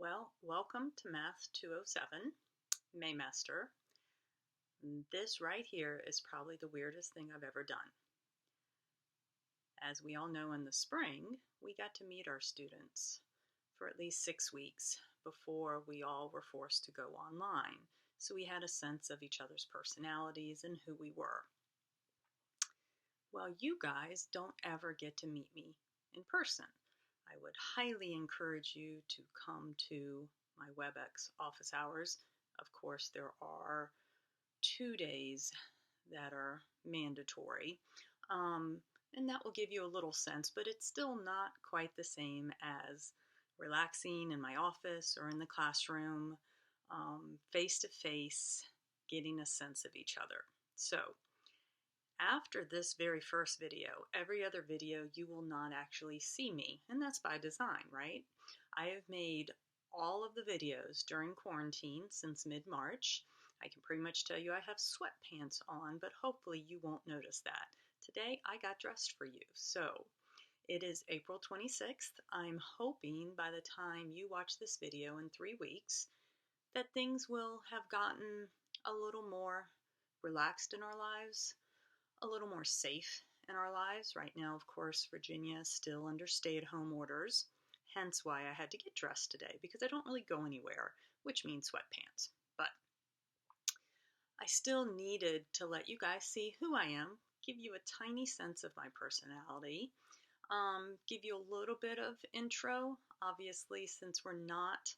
Well, welcome to Math 207, Maymaster. This right here is probably the weirdest thing I've ever done. As we all know, in the spring, we got to meet our students for at least 6 weeks before we all were forced to go online. So we had a sense of each other's personalities and who we were. Well, you guys don't ever get to meet me in person. I would highly encourage you to come to my WebEx office hours. Of course, there are 2 days that are mandatory, and that will give you a little sense, but it's still not quite the same as relaxing in my office or in the classroom, face to face, getting a sense of each other. So, after this very first video, every other video you will not actually see me, and that's by design, right? I have made all of the videos during quarantine since mid-March. I can pretty much tell you I have sweatpants on, but hopefully you won't notice that. Today I got dressed for you. So it is April 26th. I'm hoping by the time you watch this video in 3 weeks that things will have gotten a little more relaxed in our lives, a little more safe in our lives. Right now, of course, Virginia is still under stay-at-home orders, hence why I had to get dressed today, because I don't really go anywhere, which means sweatpants. But I still needed to let you guys see who I am, give you a tiny sense of my personality, give you a little bit of intro. Obviously, since we're not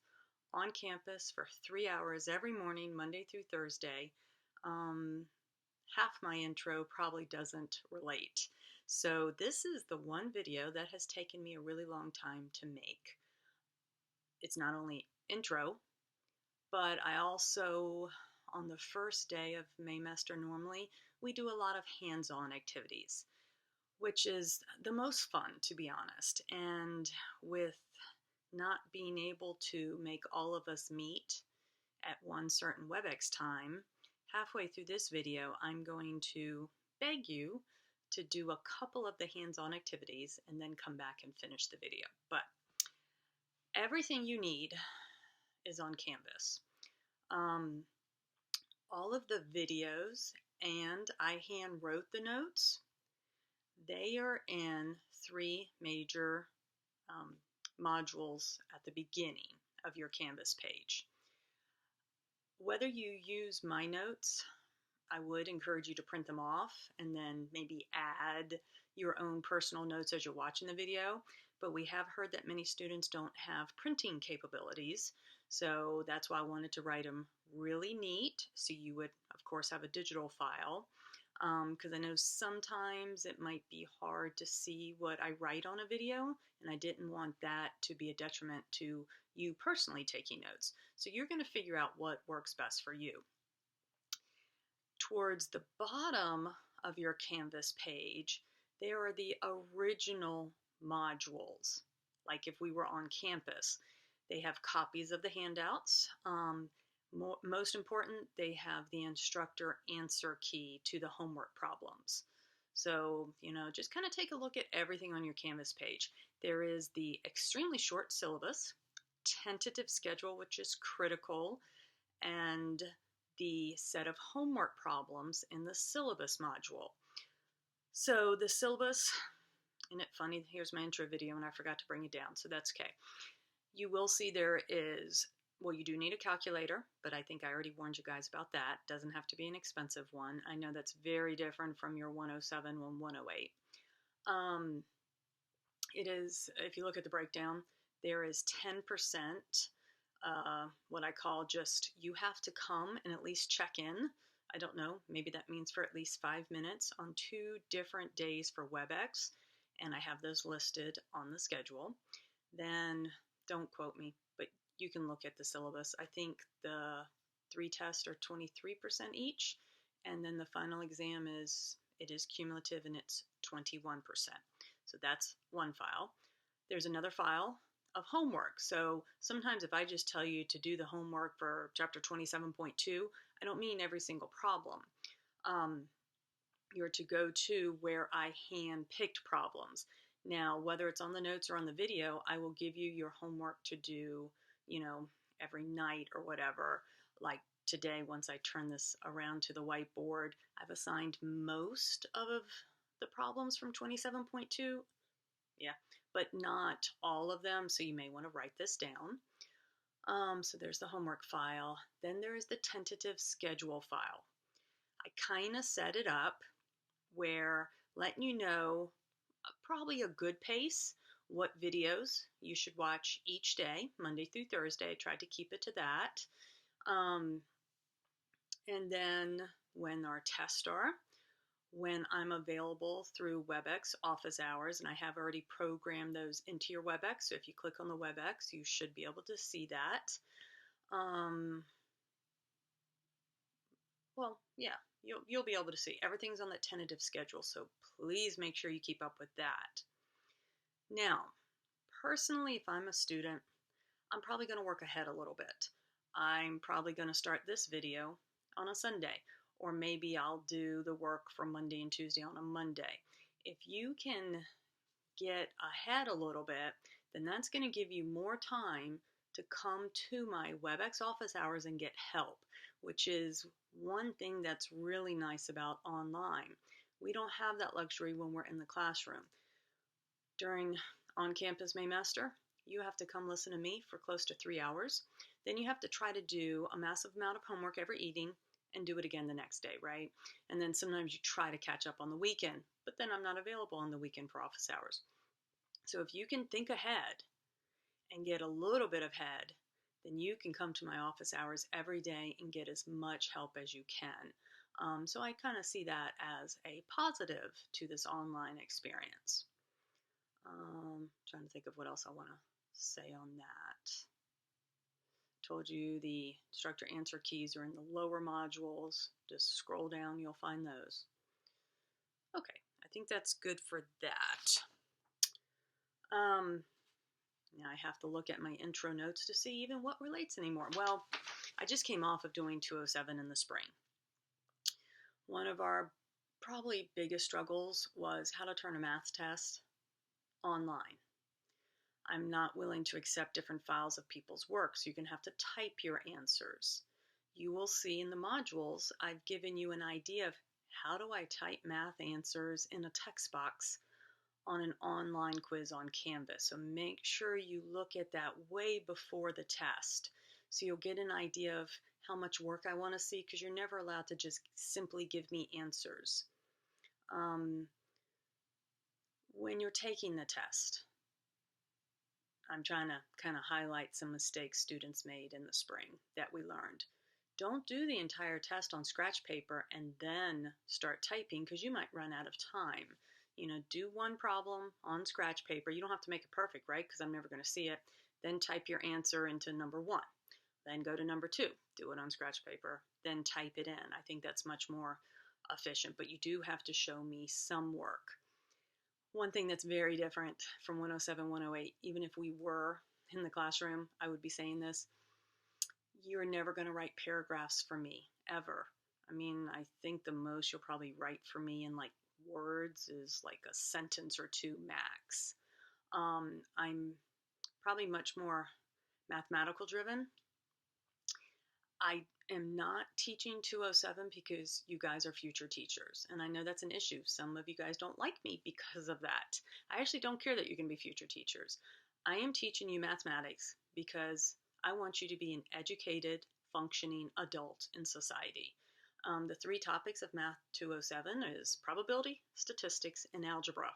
on campus for 3 hours every morning, Monday through Thursday, half my intro probably doesn't relate. So this is the one video that has taken me a really long time to make. It's not only intro, but I also, on the first day of Maymaster normally, we do a lot of hands-on activities, which is the most fun, to be honest. And with not being able to make all of us meet at one certain WebEx time, halfway through this video, I'm going to beg you to do a couple of the hands-on activities and then come back and finish the video. But everything you need is on Canvas. All of the videos, and I hand wrote the notes, they are in 3 major modules at the beginning of your Canvas page. Whether you use my notes, I would encourage you to print them off and then maybe add your own personal notes as you're watching the video. But we have heard that many students don't have printing capabilities, so that's why I wanted to write them really neat, so you would, of course, have a digital file. Because I know sometimes it might be hard to see what I write on a video, and I didn't want that to be a detriment to you personally taking notes. So you're going to figure out what works best for you. Towards the bottom of your Canvas page, there are the original modules, like if we were on campus. They have copies of the handouts. Most important, they have the instructor answer key to the homework problems. So, just kind of take a look at everything on your Canvas page. There is the extremely short syllabus, tentative schedule, which is critical, and the set of homework problems in the syllabus module. So the syllabus, isn't it funny? Here's my intro video and I forgot to bring it down, so that's okay. You will see there is, well, you do need a calculator, but I think I already warned you guys about that. Doesn't have to be an expensive one. I know that's very different from your 107 and 108. It is, if you look at the breakdown, there is 10%, what I call just, you have to come and at least check in. I don't know, maybe that means for at least 5 minutes on 2 different days for WebEx, and I have those listed on the schedule. Then, don't quote me, but you can look at the syllabus. I think the 3 tests are 23% each, and then the final exam is cumulative and it's 21%. So that's one file. There's another file of homework. So sometimes if I just tell you to do the homework for chapter 27.2, I don't mean every single problem. You're to go to where I hand-picked problems. Now, whether it's on the notes or on the video, I will give you your homework to do every night or whatever. Like today, once I turn this around to the whiteboard, I've assigned most of the problems from 27.2. Yeah, but not all of them. So you may want to write this down. So there's the homework file. Then there is the tentative schedule file. I kind of set it up where letting you know probably a good pace, what videos you should watch each day, Monday through Thursday. I tried to keep it to that. And then when our tests are, when I'm available through WebEx office hours, and I have already programmed those into your WebEx. So if you click on the WebEx, you should be able to see that. Well, yeah, you'll be able to see. Everything's on the tentative schedule, so please make sure you keep up with that. Now, personally, if I'm a student, I'm probably going to work ahead a little bit. I'm probably going to start this video on a Sunday, or maybe I'll do the work for Monday and Tuesday on a Monday. If you can get ahead a little bit, then that's going to give you more time to come to my WebEx office hours and get help, which is one thing that's really nice about online. We don't have that luxury when we're in the classroom. During on-campus Maymester, you have to come listen to me for close to 3 hours. Then you have to try to do a massive amount of homework every evening and do it again the next day, right? And then sometimes you try to catch up on the weekend, but then I'm not available on the weekend for office hours. So if you can think ahead and get a little bit ahead, then you can come to my office hours every day and get as much help as you can. So I kind of see that as a positive to this online experience. Trying to think of what else I want to say on that. Told you the instructor answer keys are in the lower modules. Just scroll down, you'll find those. Okay, I think that's good for that. Now I have to look at my intro notes to see even what relates anymore. Well, I just came off of doing 207 in the spring. One of our probably biggest struggles was how to turn a math test online. I'm not willing to accept different files of people's work, so you're going to have to type your answers. You will see in the modules, I've given you an idea of how do I type math answers in a text box on an online quiz on Canvas. So make sure you look at that way before the test. So you'll get an idea of how much work I want to see, because you're never allowed to just simply give me answers. When you're taking the test, I'm trying to kind of highlight some mistakes students made in the spring that we learned. Don't do the entire test on scratch paper and then start typing, because you might run out of time. Do one problem on scratch paper. You don't have to make it perfect, right? Because I'm never going to see it. Then type your answer into number 1. Then go to number 2. Do it on scratch paper. Then type it in. I think that's much more efficient, but you do have to show me some work. One thing that's very different from 107, 108, even if we were in the classroom, I would be saying this, you're never going to write paragraphs for me, ever. I mean, I think the most you'll probably write for me in like words is like a sentence or 2 max. I'm probably much more mathematical driven. I am not teaching 207 because you guys are future teachers. And I know that's an issue. Some of you guys don't like me because of that. I actually don't care that you're going to be future teachers. I am teaching you mathematics because I want you to be an educated, functioning adult in society. The 3 topics of Math 207 is probability, statistics, and algebra.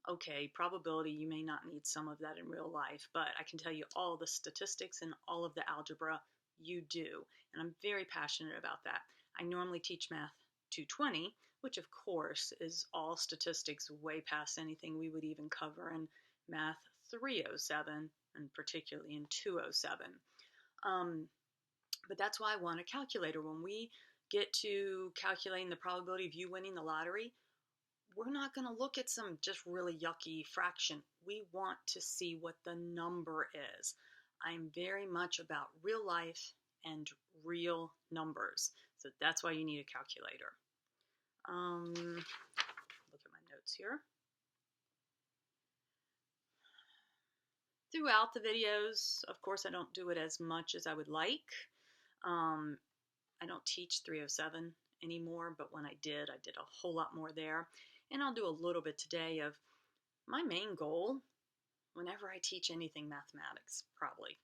Okay, probability, you may not need some of that in real life, but I can tell you all the statistics and all of the algebra you do, and I'm very passionate about that. I normally teach Math 220, which of course is all statistics way past anything we would even cover in Math 307, and particularly in 207. But that's why I want a calculator. When we get to calculating the probability of you winning the lottery, we're not going to look at some just really yucky fraction. We want to see what the number is. I'm very much about real life and real numbers. So that's why you need a calculator. Look at my notes here. throughout the videos. Of course, I don't do it as much as I would like. Um, I don't teach 307 anymore, but when I did a whole lot more there. And I'll do a little bit today of my main goal whenever I teach anything mathematics, probably,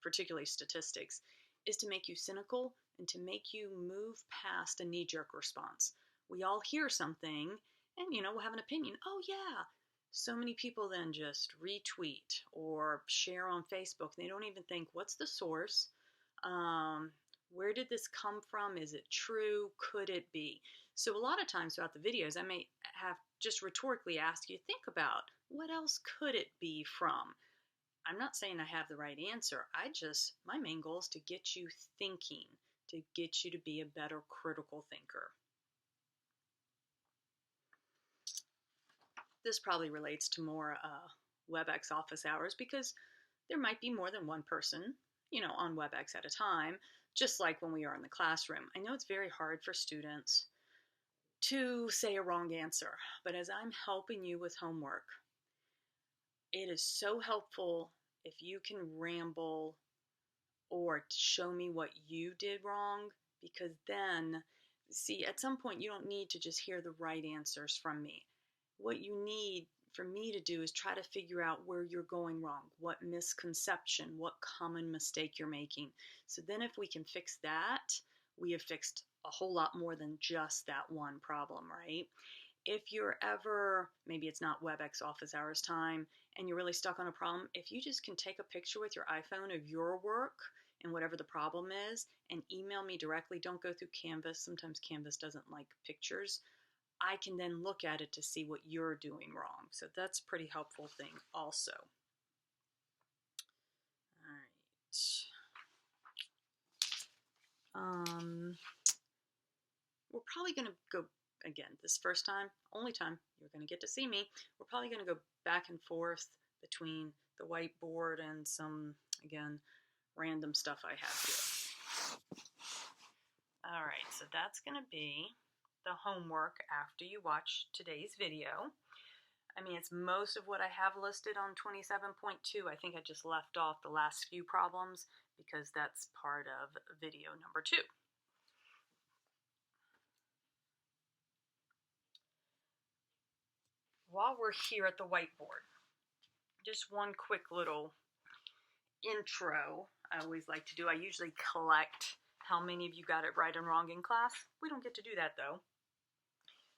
particularly statistics, is to make you cynical and to make you move past a knee-jerk response. We all hear something and, we'll have an opinion. Oh, yeah. So many people then just retweet or share on Facebook. They don't even think, what's the source? Where did this come from? Is it true? Could it be? So a lot of times throughout the videos, I may have just rhetorically ask you, think about what else could it be from? I'm not saying I have the right answer. My main goal is to get you thinking, to get you to be a better critical thinker. This probably relates to more WebEx office hours because there might be more than one person, on WebEx at a time, just like when we are in the classroom. I know it's very hard for students to say a wrong answer, but as I'm helping you with homework, it is so helpful if you can ramble or show me what you did wrong, because then, see, at some point you don't need to just hear the right answers from me. What you need for me to do is try to figure out where you're going wrong, what misconception, what common mistake you're making. So then if we can fix that, we have fixed a whole lot more than just that one problem, right? If you're ever, maybe it's not WebEx office hours time, and you're really stuck on a problem, if you just can take a picture with your iPhone of your work and whatever the problem is and email me directly, don't go through Canvas. Sometimes Canvas doesn't like pictures. I can then look at it to see what you're doing wrong. So that's a pretty helpful thing also. All right. We're probably going to go, again, this first time, only time you're going to get to see me, we're probably going to go back and forth between the whiteboard and some, again, random stuff I have here. All right, so that's going to be the homework after you watch today's video. I mean, it's most of what I have listed on 27.2. I think I just left off the last few problems because that's part of video number 2. While we're here at the whiteboard, just one quick little intro I always like to do. I usually collect how many of you got it right and wrong in class. We don't get to do that though.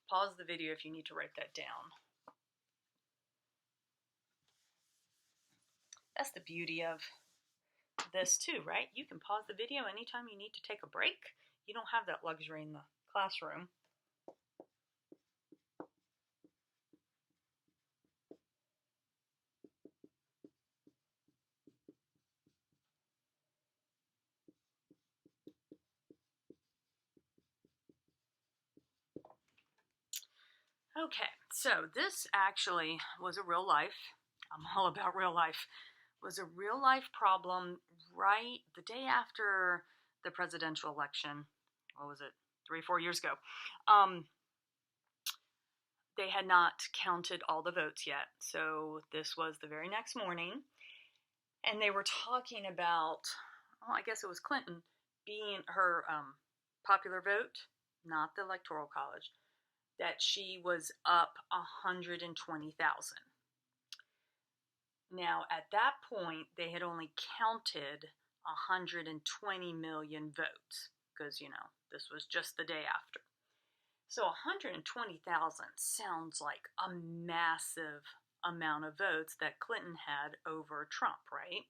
Pause the video if you need to write that down. That's the beauty of this too, right? You can pause the video anytime you need to take a break. You don't have that luxury in the classroom. Okay, so this actually was a real life, I'm all about real life, was a real life problem right the day after the presidential election. What was it, 3 or 4 years ago? They had not counted all the votes yet, so this was the very next morning, and they were talking about, well, I guess it was Clinton, being her popular vote, not the Electoral College, that she was up 120,000. Now, at that point, they had only counted 120 million votes because, this was just the day after. So 120,000 sounds like a massive amount of votes that Clinton had over Trump, right?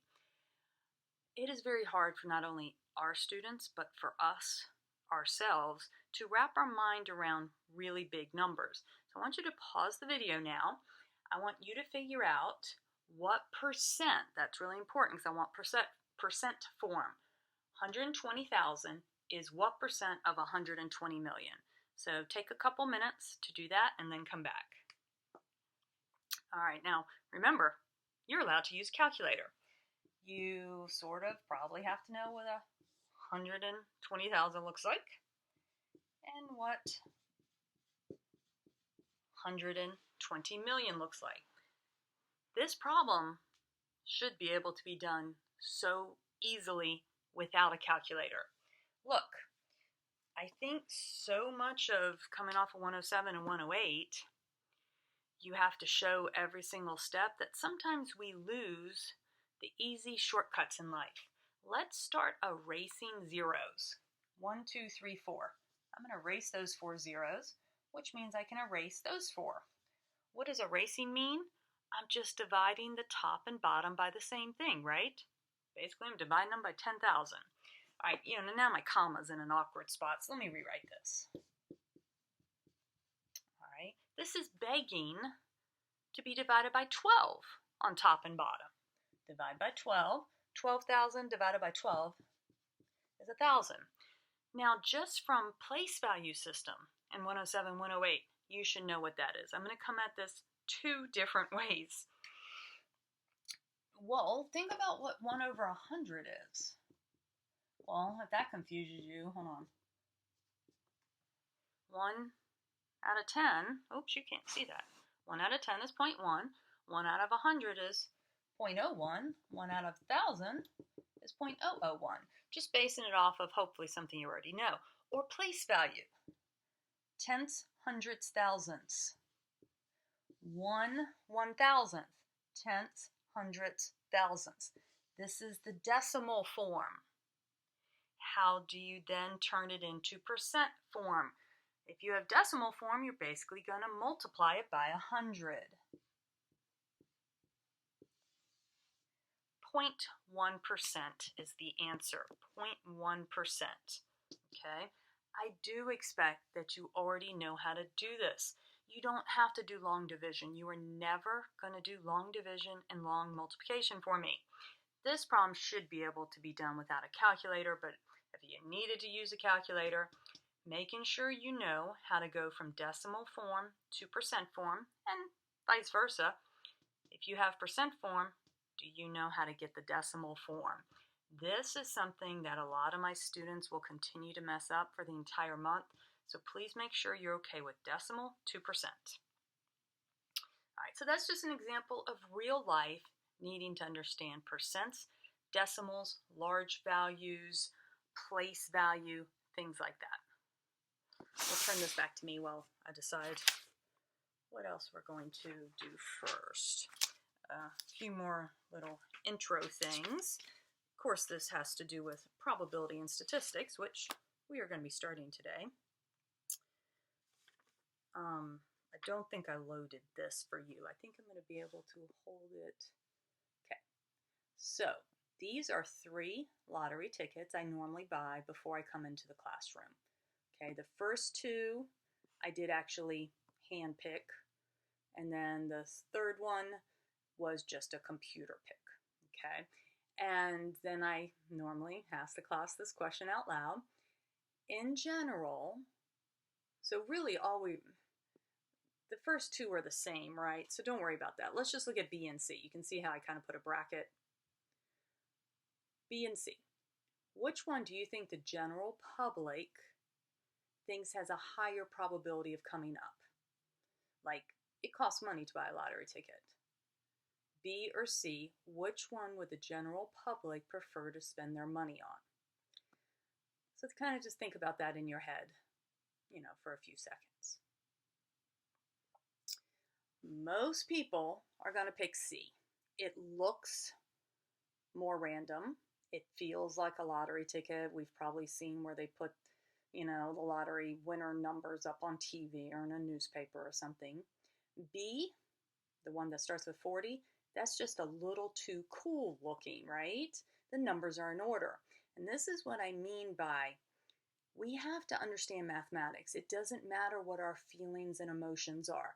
It is very hard for not only our students, but for us, ourselves, to wrap our mind around really big numbers. So I want you to pause the video now. I want you to figure out what percent, that's really important because I want percent to form. 120,000 is what percent of 120 million? So take a couple minutes to do that and then come back. All right, now remember, you're allowed to use calculator. You sort of probably have to know what 120,000 looks like and what 120 million looks like. This problem should be able to be done so easily without a calculator. Look, I think so much of coming off of 107 and 108, you have to show every single step that sometimes we lose the easy shortcuts in life. Let's start erasing zeros. 1, 2, 3, 4. I'm going to erase those 4 zeros, which means I can erase those 4. What does erasing mean? I'm just dividing the top and bottom by the same thing, right? Basically, I'm dividing them by 10,000. All right, now my comma's in an awkward spot, so let me rewrite this. All right, this is begging to be divided by 12 on top and bottom. Divide by 12. 12,000 divided by 12 is 1,000. Now, just from place value system in 107, 108, you should know what that is. I'm going to come at this 2 different ways. Well, think about what 1 over 100 is. Well, if that confuses you, hold on. 1 out of 10, oops, you can't see that. 1 out of 10 is 0.1. 1 out of 100 is 0.01. 1 out of 1,000 is 0.001. Just basing it off of hopefully something you already know. Or place value. Tenths, hundredths, thousandths. 1/1000th. Tenths, hundredths, thousandths. This is the decimal form. How do you then turn it into percent form? If you have decimal form, you're basically going to multiply it by 100. 0.1% is the answer. 0.1%. Okay? I do expect that you already know how to do this. You don't have to do long division. You are never going to do long division and long multiplication for me. This problem should be able to be done without a calculator, but if you needed to use a calculator, making sure you know how to go from decimal form to percent form, and vice versa. If you have percent form, do you know how to get the decimal form? This is something that a lot of my students will continue to mess up for the entire month, so please make sure you're okay with decimal to percent. All right, so that's just an example of real life needing to understand percents, decimals, large values, place value, things like that. We'll turn this back to me while I decide what else we're going to do first. A few more little intro things. Of course, this has to do with probability and statistics, which we are going to be starting today. I don't think I loaded this for you. I think I'm going to be able to hold it. Okay, so these are 3 lottery tickets I normally buy before I come into the classroom. Okay, the first 2 I did actually hand pick, and then the third one was just a computer pick. Okay, and then I normally ask the class this question out loud. In general, so really the first 2 are the same, right? So don't worry about that. Let's just look at B and C. You can see how I kind of put a bracket. B and C. Which one do you think the general public thinks has a higher probability of coming up? Like, it costs money to buy a lottery ticket. B or C, which one would the general public prefer to spend their money on? So kind of just think about that in your head, for a few seconds. Most people are going to pick C. It looks more random. It feels like a lottery ticket. We've probably seen where they put, the lottery winner numbers up on TV or in a newspaper or something. B, the one that starts with 40, that's just a little too cool looking, right? The numbers are in order. And this is what I mean by we have to understand mathematics. It doesn't matter what our feelings and emotions are.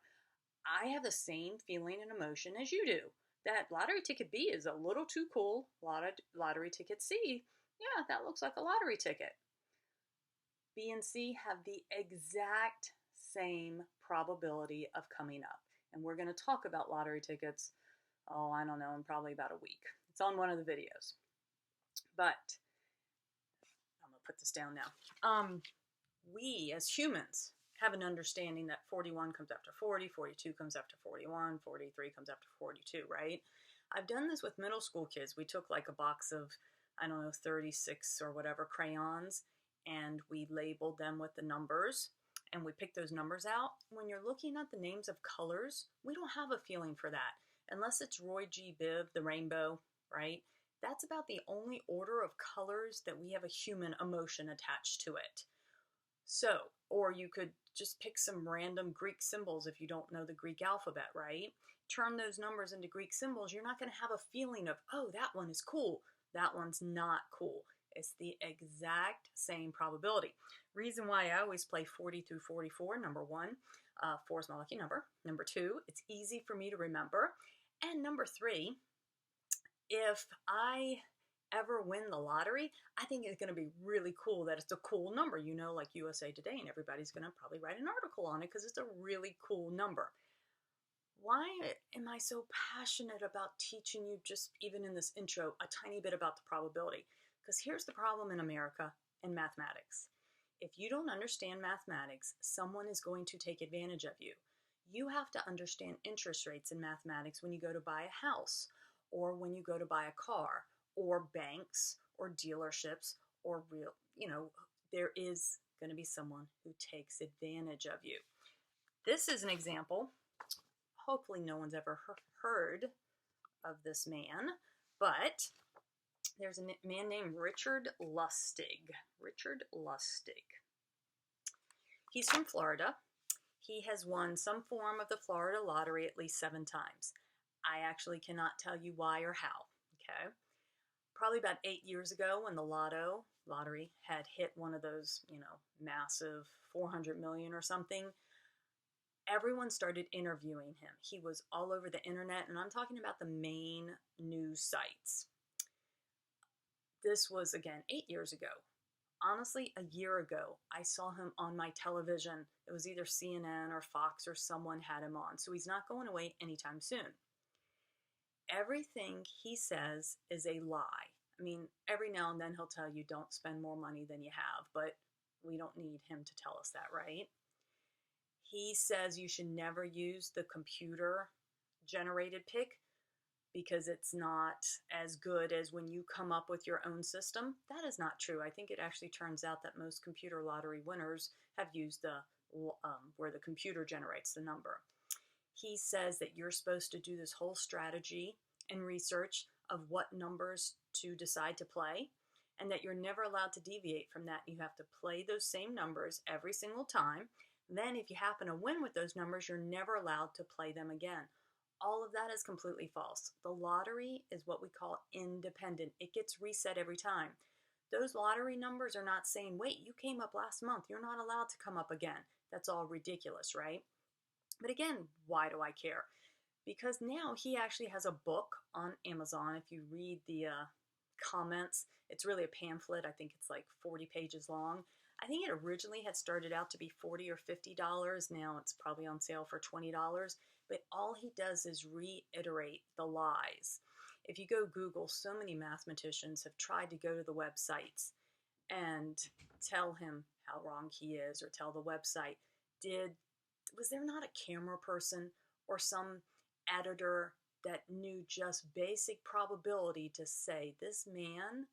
I have the same feeling and emotion as you do. That lottery ticket B is a little too cool. Lottery ticket C, yeah, that looks like a lottery ticket. B and C have the exact same probability of coming up. And we're going to talk about lottery tickets, in probably about a week. It's on one of the videos. But I'm going to put this down now. We, as humans, have an understanding that 41 comes after 40, 42 comes after 41, 43 comes after 42, right? I've done this with middle school kids. We took like a box of, I don't know, 36 or whatever crayons, and we labeled them with the numbers, and we picked those numbers out. When you're looking at the names of colors, we don't have a feeling for that. Unless it's Roy G. Biv, the rainbow, right? That's about the only order of colors that we have a human emotion attached to it. So, or you could just pick some random Greek symbols if you don't know the Greek alphabet, right? Turn those numbers into Greek symbols. You're not going to have a feeling of, oh, that one is cool. That one's not cool. It's the exact same probability. Reason why I always play 40 through 44, number one, 4 is my lucky number. Number two, it's easy for me to remember. And number three, if I ever win the lottery, I think it's going to be really cool that it's a cool number, you know, like USA Today, and everybody's going to probably write an article on it because it's a really cool number. Why am I so passionate about teaching you, just even in this intro, a tiny bit about the probability? Because here's the problem in America in mathematics. If you don't understand mathematics, someone is going to take advantage of you. You have to understand interest rates in mathematics when you go to buy a house, or when you go to buy a car, or banks, or dealerships, or real, there is going to be someone who takes advantage of you. This is an example. Hopefully no one's ever heard of this man, but there's a man named Richard Lustig. Richard Lustig. He's from Florida. He has won some form of the Florida lottery at least 7 times. I actually cannot tell you why or how, okay? Probably about 8 years ago when the lottery had hit one of those, massive 400 million or something, everyone started interviewing him. He was all over the internet, and I'm talking about the main news sites. This was, again, 8 years ago. Honestly, a year ago, I saw him on my television. It was either CNN or Fox or someone had him on. So he's not going away anytime soon. Everything he says is a lie. I mean, every now and then he'll tell you don't spend more money than you have, but we don't need him to tell us that, right? He says you should never use the computer-generated pick because it's not as good as when you come up with your own system. That is not true. I think it actually turns out that most computer lottery winners have used where the computer generates the number. He says that you're supposed to do this whole strategy and research of what numbers to decide to play, and that you're never allowed to deviate from that. You have to play those same numbers every single time. Then if you happen to win with those numbers, you're never allowed to play them again. All of that is completely false. The lottery is what we call independent. It gets reset every time. Those lottery numbers are not saying, wait, you came up last month. You're not allowed to come up again. That's all ridiculous, right? But again, why do I care? Because now he actually has a book on Amazon. If you read the comments, it's really a pamphlet. I think it's like 40 pages long. I think it originally had started out to be $40 or $50. Now it's probably on sale for $20. But all he does is reiterate the lies. If you go Google, so many mathematicians have tried to go to the websites and tell him how wrong he is, or tell the website, was there not a camera person or some editor that knew just basic probability to say this man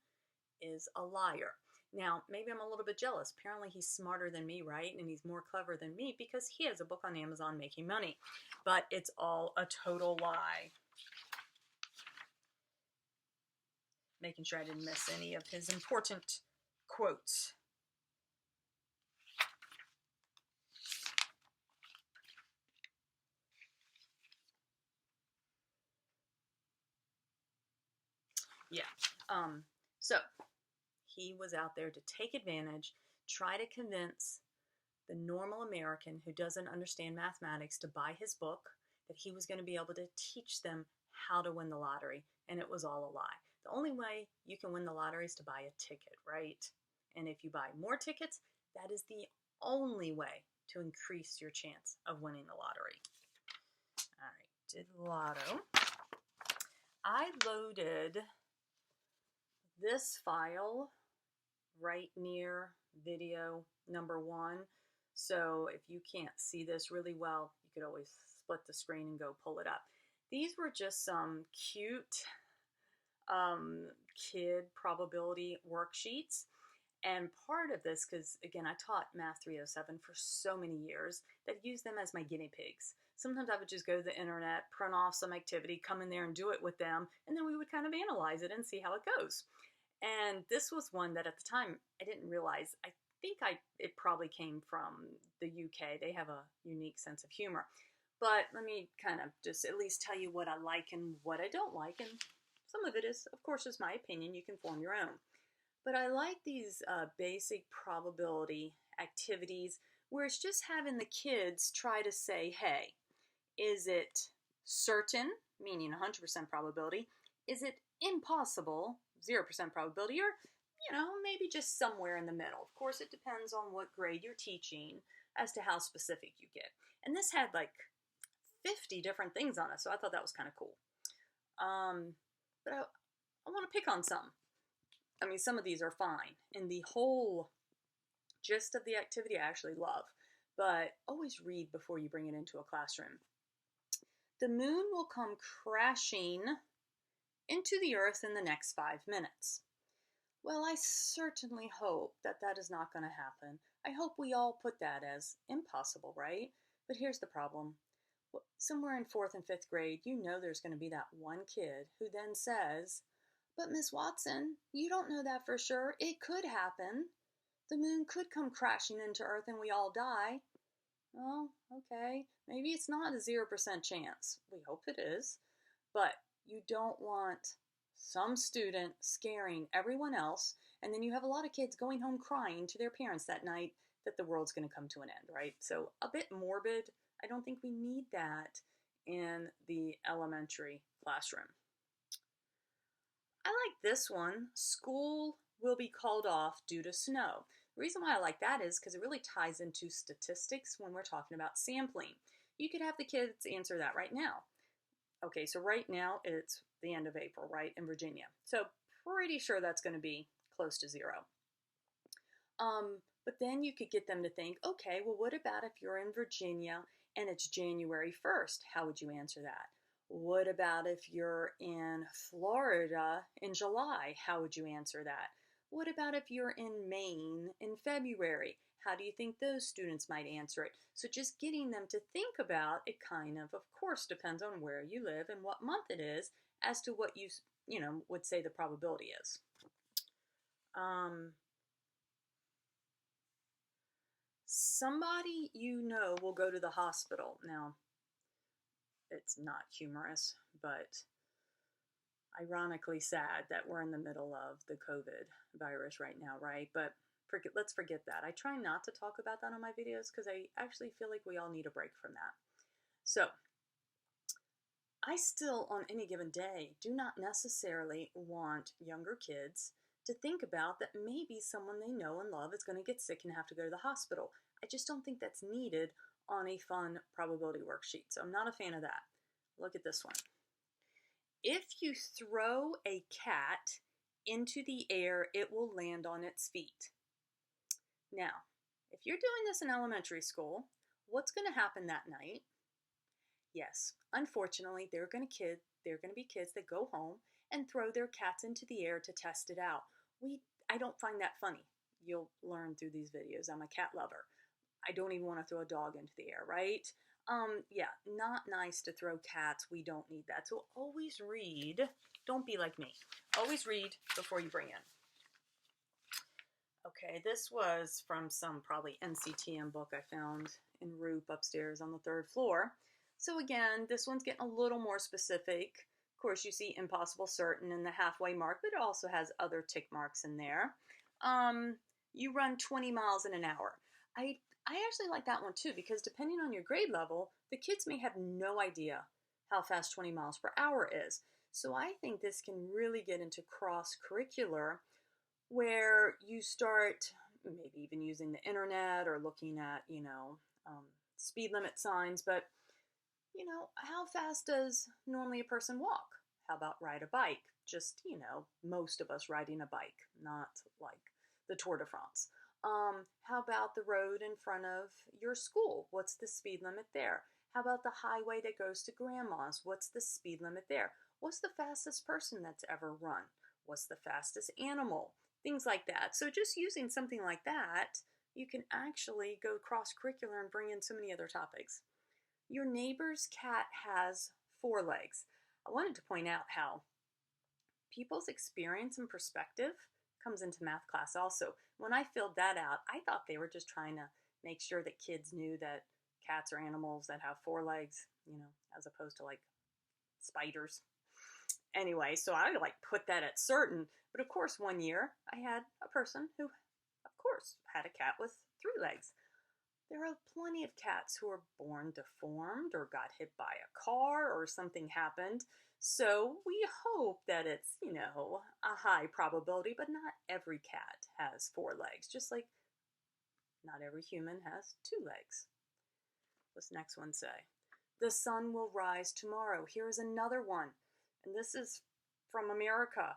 is a liar? Now, maybe I'm a little bit jealous. Apparently he's smarter than me, right? And he's more clever than me because he has a book on Amazon making money. But it's all a total lie. Making sure I didn't miss any of his important quotes. Yeah. So he was out there to take advantage, try to convince the normal American who doesn't understand mathematics to buy his book, that he was going to be able to teach them how to win the lottery. And it was all a lie. The only way you can win the lottery is to buy a ticket, right? And if you buy more tickets, that is the only way to increase your chance of winning the lottery. All right, did lotto. I loaded this file right near video number 1. So if you can't see this really well, you could always split the screen and go pull it up. These were just some cute um, kid probability worksheets. And part of this, because again, I taught Math 307 for so many years that I used them as my guinea pigs. Sometimes I would just go to the internet, print off some activity, come in there and do it with them, and then we would kind of analyze it and see how it goes. And this was one that at the time I didn't realize. I think it probably came from the UK. They have a unique sense of humor. But let me kind of just at least tell you what I like and what I don't like. And some of it is, of course, is my opinion. You can form your own. But I like these basic probability activities where it's just having the kids try to say, hey, is it certain, meaning 100% probability? Is it impossible, 0% probability? Or, maybe just somewhere in the middle. Of course, it depends on what grade you're teaching as to how specific you get. And this had like 50 different things on it, so I thought that was kind of cool. But I want to pick on some. I mean, some of these are fine, and the whole gist of the activity I actually love, but always read before you bring it into a classroom. The moon will come crashing into the earth in the next 5 minutes. Well, I certainly hope that that is not going to happen. I hope we all put that as impossible, right? But here's the problem. Somewhere in 4th and 5th grade, there's going to be that one kid who then says, but Miss Watson, you don't know that for sure. It could happen. The moon could come crashing into Earth and we all die. Oh, okay. Maybe it's not a 0% chance. We hope it is. But you don't want some student scaring everyone else, and then you have a lot of kids going home crying to their parents that night that the world's going to come to an end, right? So a bit morbid. I don't think we need that in the elementary classroom. I like this one. School will be called off due to snow. The reason why I like that is because it really ties into statistics when we're talking about sampling. You could have the kids answer that right now. Okay, so right now it's the end of April, right, in Virginia. So pretty sure that's going to be close to 0. But then you could get them to think, okay, well, what about if you're in Virginia and it's January 1st? How would you answer that? What about if you're in Florida in July? How would you answer that? What about if you're in Maine in February? How do you think those students might answer it? So just getting them to think about it kind of course, depends on where you live and what month it is as to what you would say the probability is. Somebody will go to the hospital. Now, it's not humorous, but ironically sad that we're in the middle of the COVID virus right now, right? But let's forget that. I try not to talk about that on my videos because I actually feel like we all need a break from that. So, I still, on any given day, do not necessarily want younger kids to think about that maybe someone they know and love is going to get sick and have to go to the hospital. I just don't think that's needed on a fun probability worksheet. So I'm not a fan of that. Look at this one. If you throw a cat into the air, it will land on its feet. Now, if you're doing this in elementary school, what's going to happen that night? Yes, unfortunately, there are going to be kids that go home and throw their cats into the air to test it out. I don't find that funny. You'll learn through these videos. I'm a cat lover. I don't even want to throw a dog into the air, right? Yeah, not nice to throw cats. We don't need that. So always read. Don't be like me. Always read before you bring in. Okay, this was from some probably NCTM book I found in Roop upstairs on the 3rd floor. So again, this one's getting a little more specific. Of course, you see impossible, certain, and the halfway mark, but it also has other tick marks in there. You run 20 miles in an hour. I actually like that one too, because depending on your grade level, the kids may have no idea how fast 20 miles per hour is. So I think this can really get into cross-curricular, where you start maybe even using the internet or looking at, speed limit signs, but how fast does normally a person walk? How about ride a bike? Just, most of us riding a bike, not like the Tour de France. How about the road in front of your school? What's the speed limit there? How about the highway that goes to grandma's? What's the speed limit there? What's the fastest person that's ever run? What's the fastest animal? Things like that. So just using something like that, you can actually go cross curricular and bring in so many other topics. Your neighbor's cat has 4 legs. I wanted to point out how people's experience and perspective comes into math class also. When I filled that out, I thought they were just trying to make sure that kids knew that cats are animals that have 4 legs, as opposed to like spiders. Anyway, so I like put that at certain. But of course, one year I had a person who, of course, had a cat with 3 legs. There are plenty of cats who are born deformed or got hit by a car or something happened. So we hope that it's, a high probability, but not every cat has 4 legs, just like not every human has 2 legs. What's the next one say? The sun will rise tomorrow. Here is another one, and this is from America.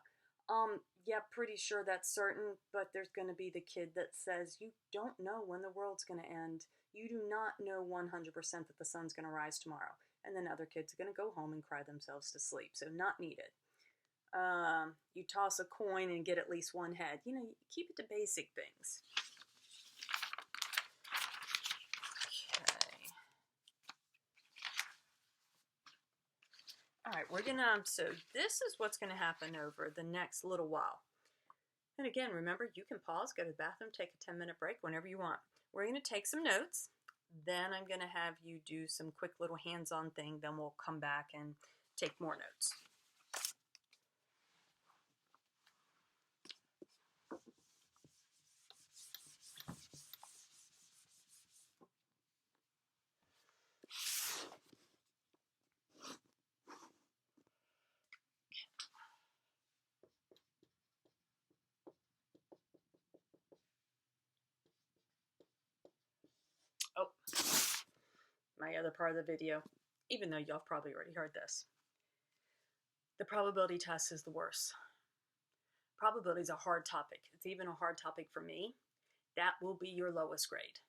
Yeah, pretty sure that's certain, but there's going to be the kid that says, you don't know when the world's going to end. You do not know 100% that the sun's going to rise tomorrow. And then other kids are going to go home and cry themselves to sleep, so not needed. You toss a coin and get at least one head. Keep it to basic things. Okay. All right, so this is what's going to happen over the next little while. And again, remember, you can pause, go to the bathroom, take a 10-minute break whenever you want. We're going to take some notes. Then I'm going to have you do some quick little hands-on thing. Then we'll come back and take more notes. Oh, my other part of the video, even though y'all probably already heard this. The probability test is the worst. Probability is a hard topic. It's even a hard topic for me. That will be your lowest grade.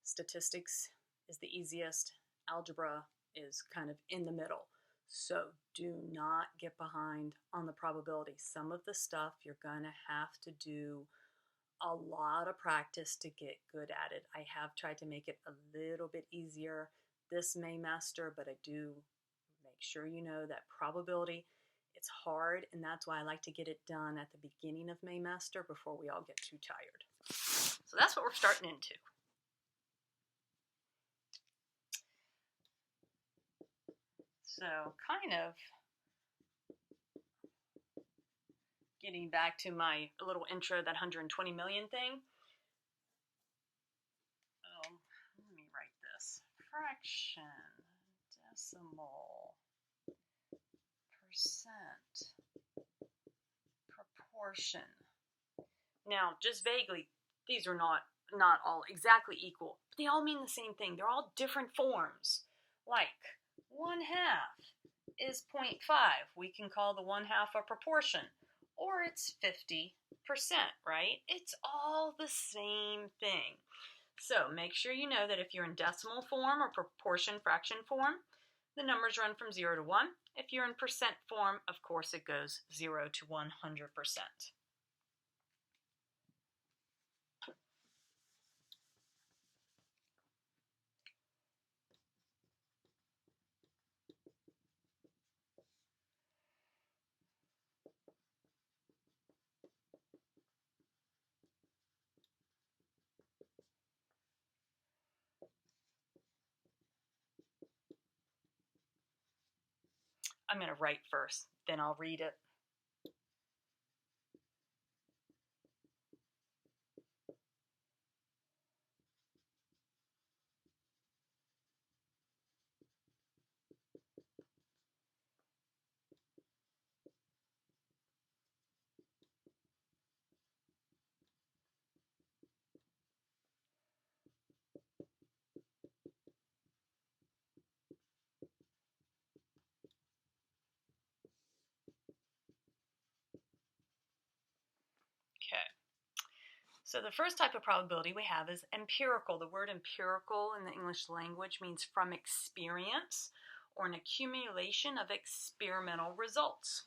Statistics is the easiest. Algebra is kind of in the middle. So do not get behind on the probability. Some of the stuff you're going to have to do a lot of practice to get good at it. I have tried to make it a little bit easier this Maymester, but I do make sure you know that probability, it's hard, and that's why I like to get it done at the beginning of Maymester before we all get too tired. So that's what we're starting into. So kind of getting back to my little intro, that 120 million thing. Let me write this. Fraction, decimal, percent, proportion. Now, just vaguely, these are not all exactly equal, but they all mean the same thing. They're all different forms. Like 1/2 is 0.5. We can call the 1/2 a proportion, or it's 50%, right? It's all the same thing. So make sure you know that if you're in decimal form or proportion fraction form, the numbers run from 0 to 1. If you're in percent form, of course, it goes 0 to 100%. I'm going to write first, then I'll read it. So the first type of probability we have is empirical. The word empirical in the English language means from experience or an accumulation of experimental results.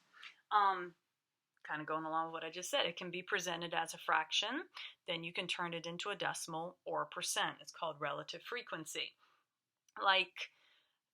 Kind of going along with what I just said, it can be presented as a fraction, then you can turn it into a decimal or a percent. It's called relative frequency. Like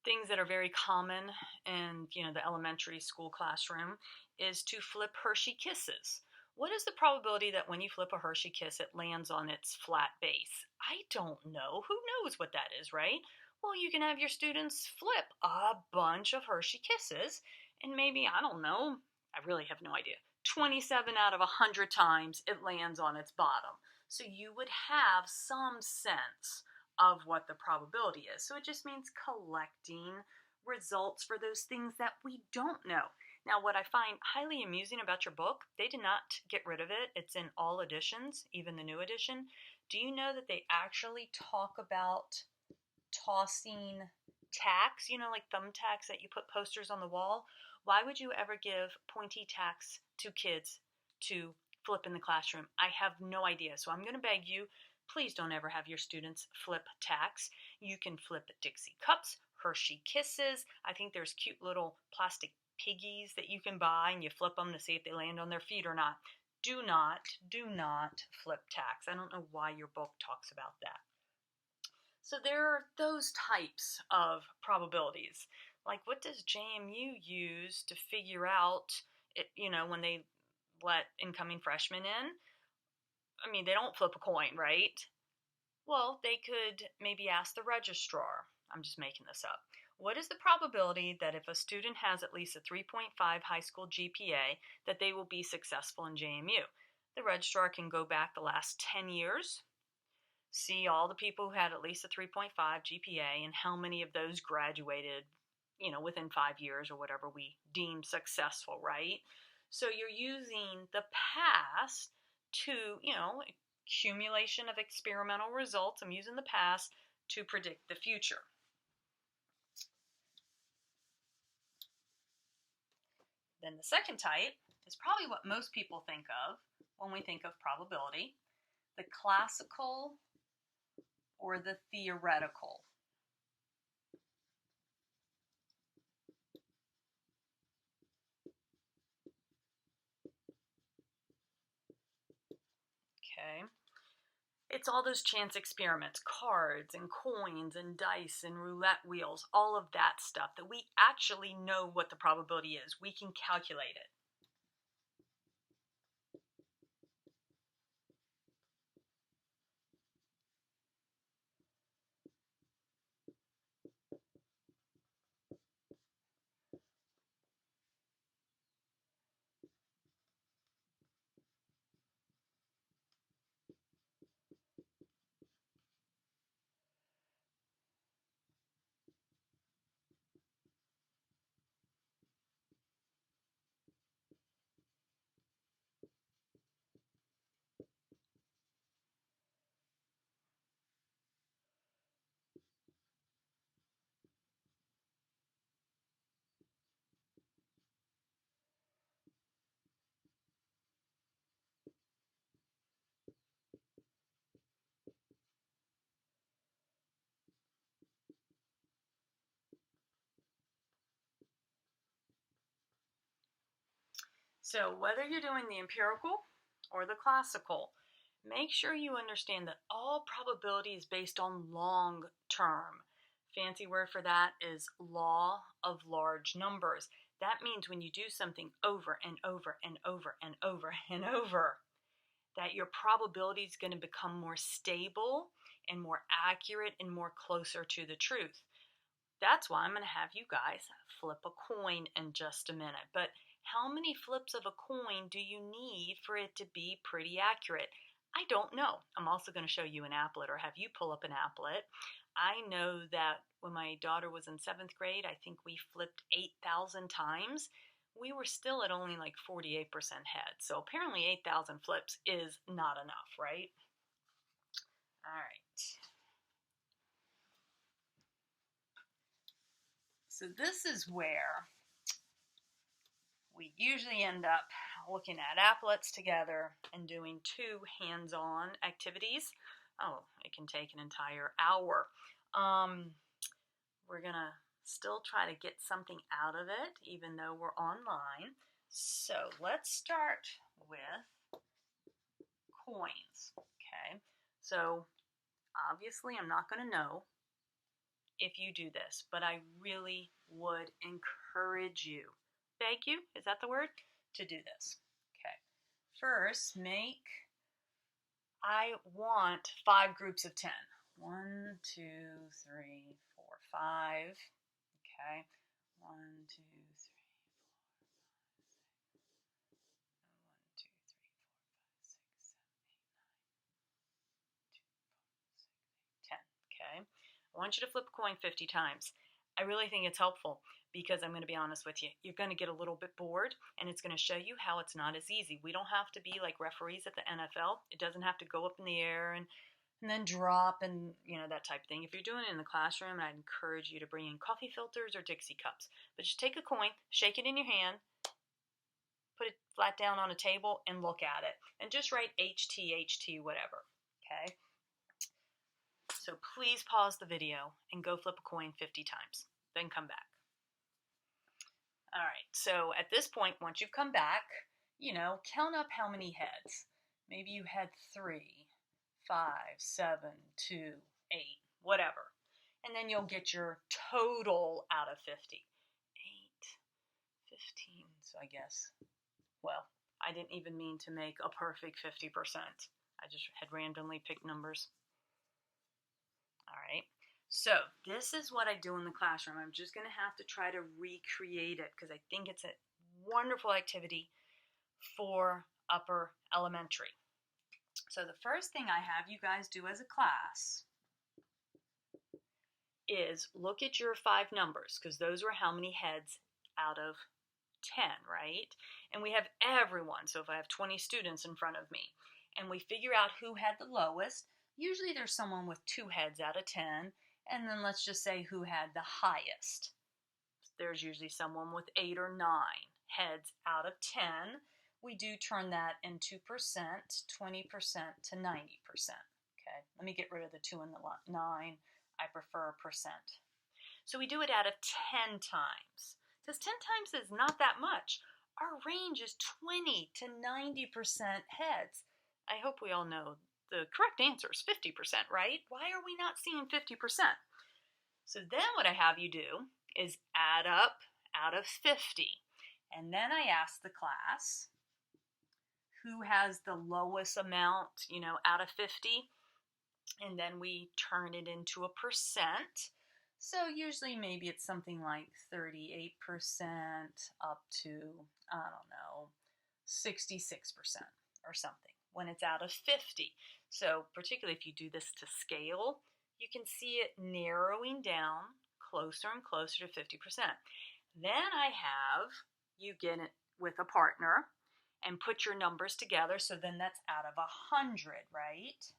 things that are very common in the elementary school classroom is to flip Hershey Kisses. What is the probability that when you flip a Hershey Kiss, it lands on its flat base? I don't know. Who knows what that is, right? Well, you can have your students flip a bunch of Hershey Kisses, and maybe, I don't know, I really have no idea, 27 out of 100 times it lands on its bottom. So you would have some sense of what the probability is. So it just means collecting results for those things that we don't know. Now, what I find highly amusing about your book, they did not get rid of it. It's in all editions, even the new edition. Do you know that they actually talk about tossing tacks, like thumbtacks that you put posters on the wall? Why would you ever give pointy tacks to kids to flip in the classroom? I have no idea. So I'm going to beg you, please don't ever have your students flip tacks. You can flip Dixie cups, Hershey Kisses. I think there's cute little plastic piggies that you can buy, and you flip them to see if they land on their feet or not. Do not flip tacks. I don't know why your book talks about that. So there are those types of probabilities. Like, what does JMU use to figure out, when they let incoming freshmen in? I mean, they don't flip a coin, right? Well, they could maybe ask the registrar. I'm just making this up. What is the probability that if a student has at least a 3.5 high school GPA, that they will be successful in JMU? The registrar can go back the last 10 years, see all the people who had at least a 3.5 GPA and how many of those graduated, within 5 years or whatever we deem successful, right? So you're using the past to, accumulation of experimental results. I'm using the past to predict the future. Then the second type is probably what most people think of when we think of probability, the classical or the theoretical. Okay. It's all those chance experiments, cards and coins and dice and roulette wheels, all of that stuff that we actually know what the probability is. We can calculate it. So whether you're doing the empirical or the classical, make sure you understand that all probability is based on long term. Fancy word for that is law of large numbers. That means when you do something over and over and over and over and over, that your probability is going to become more stable and more accurate and more closer to the truth. That's why I'm going to have you guys flip a coin in just a minute. But how many flips of a coin do you need for it to be pretty accurate? I don't know. I'm also going to show you an applet or have you pull up an applet. I know that when my daughter was in 7th grade, I think we flipped 8,000 times. We were still at only like 48% head. So apparently 8,000 flips is not enough, right? All right. So this is where we usually end up looking at applets together and doing 2 hands-on activities. Oh, it can take an entire hour. We're going to still try to get something out of it, even though we're online. So let's start with coins. Okay, so obviously I'm not going to know if you do this, but I really would encourage you, beg you, is that the word, to do this. Okay, first I want 5 groups of 10. 1, 2, 3, 4, 5. Okay, 1, 2, 3, 10. Okay, I want you to flip a coin 50 times. I really think it's helpful because I'm going to be honest with you. You're going to get a little bit bored, and it's going to show you how it's not as easy. We don't have to be like referees at the NFL. It doesn't have to go up in the air and then drop and, that type of thing. If you're doing it in the classroom, I'd encourage you to bring in coffee filters or Dixie cups. But just take a coin, shake it in your hand, put it flat down on a table, and look at it. And just write HT, HT, whatever. Okay? So please pause the video and go flip a coin 50 times. Then come back. All right, so at this point, once you've come back, count up how many heads. Maybe you had 3, 5, 7, 2, 8, whatever. And then you'll get your total out of 50. 8, 15, so I guess, I didn't even mean to make a perfect 50%. I just had randomly picked numbers. All right, so this is what I do in the classroom. I'm just going to have to try to recreate it because I think it's a wonderful activity for upper elementary. So the first thing I have you guys do as a class is look at your 5 numbers because those were how many heads out of 10, right? And we have everyone. So if I have 20 students in front of me and we figure out who had the lowest, usually there's someone with 2 heads out of 10, and then let's just say who had the highest. There's usually someone with 8 or 9 heads out of 10. We do turn that into percent, 20% to 90%. Okay, let me get rid of the 2 and the 9. I prefer percent. So we do it out of 10 times. Because 10 times is not that much. Our range is 20 to 90% heads. I hope we all know the correct answer is 50%, right? Why are we not seeing 50%? So then what I have you do is add up out of 50. And then I ask the class who has the lowest amount, out of 50. And then we turn it into a percent. So usually maybe it's something like 38% up to, 66% or something when it's out of 50. So particularly if you do this to scale, you can see it narrowing down closer and closer to 50%. Then I have you get it with a partner and put your numbers together. So then that's out of 100, right?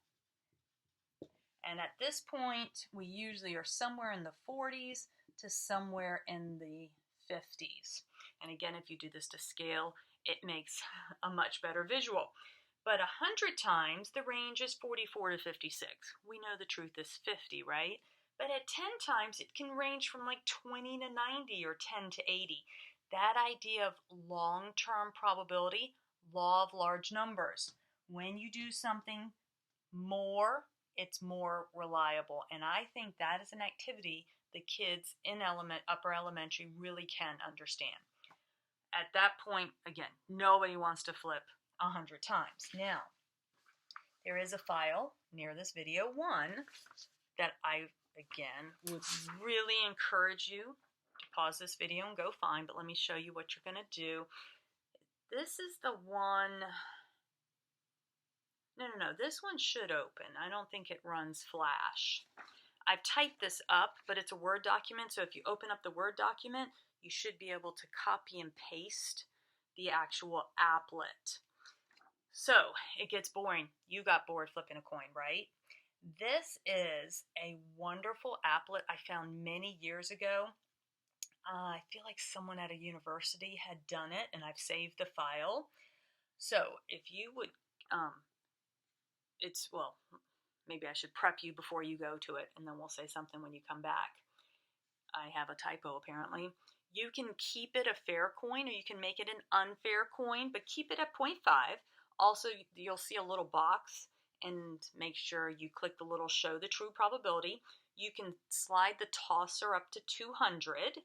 And at this point, we usually are somewhere in the 40s to somewhere in the 50s. And again, if you do this to scale, it makes a much better visual. But 100 times, the range is 44 to 56. We know the truth is 50, right? But at 10 times, it can range from like 20 to 90 or 10 to 80. That idea of long-term probability, law of large numbers. When you do something more, it's more reliable. And I think that is an activity the kids in upper elementary really can understand. At that point, again, nobody wants to flip 100 times. Now, there is a file near this video 1 that I, again, would really encourage you to pause this video and go find, but let me show you what you're going to do. This is the one. No, this one should open. I don't think it runs Flash. I've typed this up, but it's a Word document, so if you open up the Word document, you should be able to copy and paste the actual applet. So, it gets boring. You got bored flipping a coin, right? This is a wonderful applet I found many years ago. I feel like someone at a university had done it, and I've saved the file. So if you would, well, maybe I should prep you before you go to it, and then we'll say something when you come back. I have a typo apparently. You can keep it a fair coin, or you can make it an unfair coin, but keep it at 0.5. Also, you'll see a little box, and make sure you click the little show the true probability. You can slide the tosser up to 200.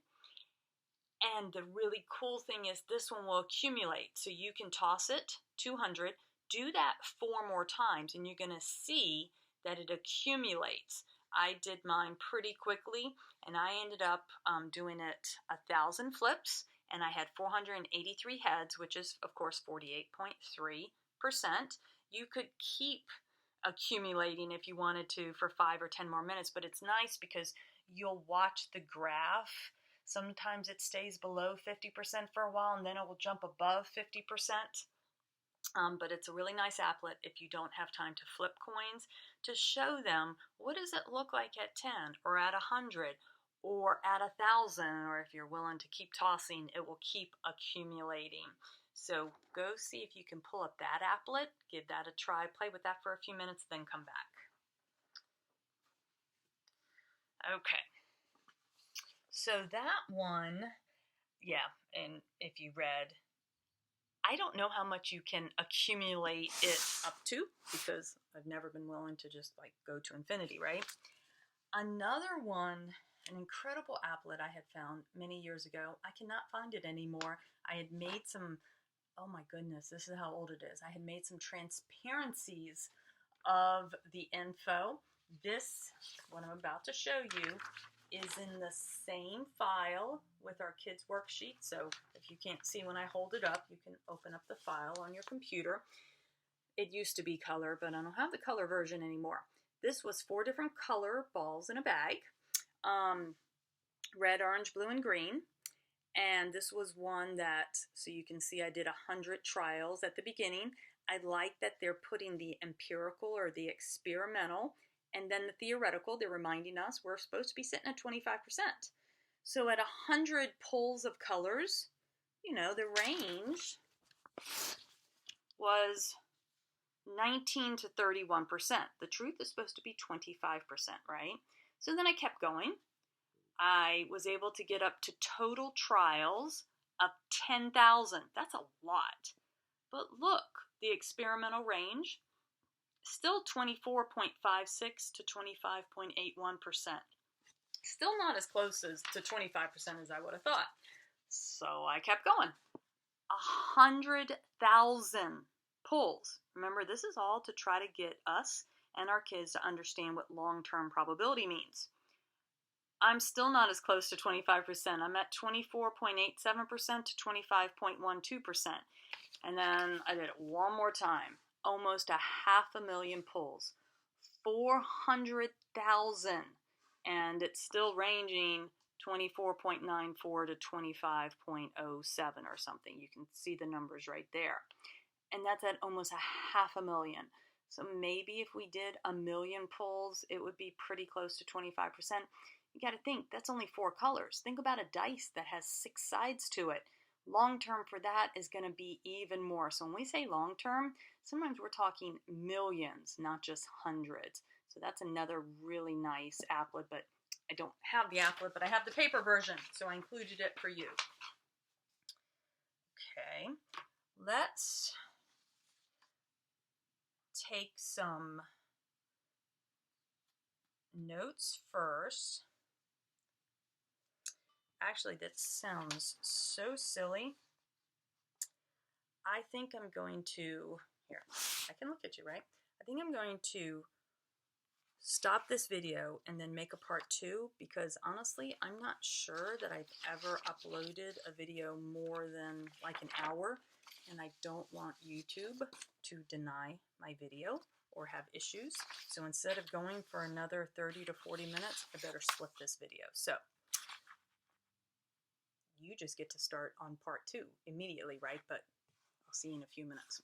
And the really cool thing is this one will accumulate. So you can toss it 200, do that 4 more times, and you're going to see that it accumulates. I did mine pretty quickly, and I ended up doing it 1,000 flips, and I had 483 heads, which is, of course, 48.3%. You could keep accumulating if you wanted to for 5 or 10 more minutes, but it's nice because you'll watch the graph. Sometimes it stays below 50% for a while, and then it will jump above 50%. But it's a really nice applet if you don't have time to flip coins, to show them what does it look like at 10 or at 100 or at 1,000, or if you're willing to keep tossing, it will keep accumulating. So go see if you can pull up that applet, give that a try, play with that for a few minutes, then come back. Okay. So that one, yeah, and if you read, I don't know how much you can accumulate it up to, because I've never been willing to just like go to infinity, right? Another one, an incredible applet I had found many years ago. I cannot find it anymore. I had made some, oh my goodness, this is how old it is. I had made some transparencies of the info. This, what I'm about to show you, is in the same file with our kids' worksheet. So if you can't see when I hold it up, you can open up the file on your computer. It used to be color, but I don't have the color version anymore. This was 4 different color balls in a bag. Red, orange, blue, and green. And this was one that, so you can see I did 100 trials at the beginning. I like that they're putting the empirical or the experimental and then the theoretical. They're reminding us we're supposed to be sitting at 25%. So at 100 pulls of colors, you know, the range was 19 to 31%. The truth is supposed to be 25%, right? So then I kept going. I was able to get up to total trials of 10,000. That's a lot. But look, the experimental range, still 24.56 to 25.81%. Still not as close as to 25% as I would have thought. So I kept going. 100,000 pulls. Remember, this is all to try to get us and our kids to understand what long-term probability means. I'm still not as close to 25%. I'm at 24.87% to 25.12%. And then I did it one more time. Almost 500,000 pulls. 400,000. And it's still ranging 24.94 to 25.07 or something. You can see the numbers right there. And that's at almost 500,000. So maybe if we did 1,000,000 pulls, it would be pretty close to 25%. You got to think, that's only 4 colors. Think about a dice that has 6 sides to it. Long term for that is going to be even more. So when we say long term, sometimes we're talking millions, not just hundreds. So that's another really nice applet, but I don't have the applet, but I have the paper version, so I included it for you. Okay, let's take some notes first. Actually, that sounds so silly. I think I'm going to, here, I can look at you, right? I think I'm going to stop this video and then make a part 2, because honestly, I'm not sure that I've ever uploaded a video more than like an hour, and I don't want YouTube to deny my video or have issues. So instead of going for another 30 to 40 minutes, I better split this video. So you just get to start on part 2 immediately, right? But I'll see you in a few minutes.